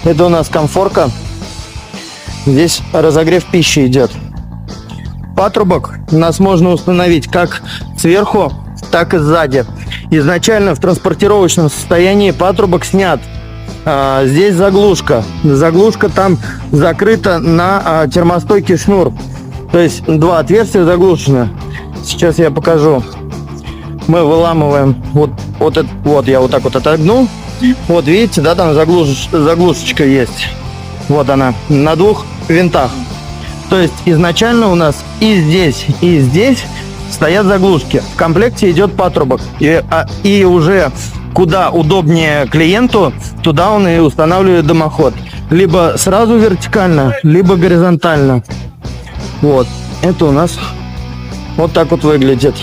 Это у нас комфорка. Здесь разогрев пищи идет. Патрубок у нас можно установить как сверху, так и сзади. Изначально в транспортировочном состоянии патрубок снят. Здесь заглушка. Заглушка там закрыта на термостойкий шнур. То есть два отверстия заглушены. Сейчас я покажу. Мы выламываем вот я вот так вот отогнул. Вот видите, да, там заглушечка есть. Вот она на двух винтах. То есть изначально у нас и здесь стоят заглушки. В комплекте идет патрубок. И уже куда удобнее клиенту, туда он и устанавливает дымоход. Либо сразу вертикально, либо горизонтально. Вот. Это у нас вот так вот выглядит.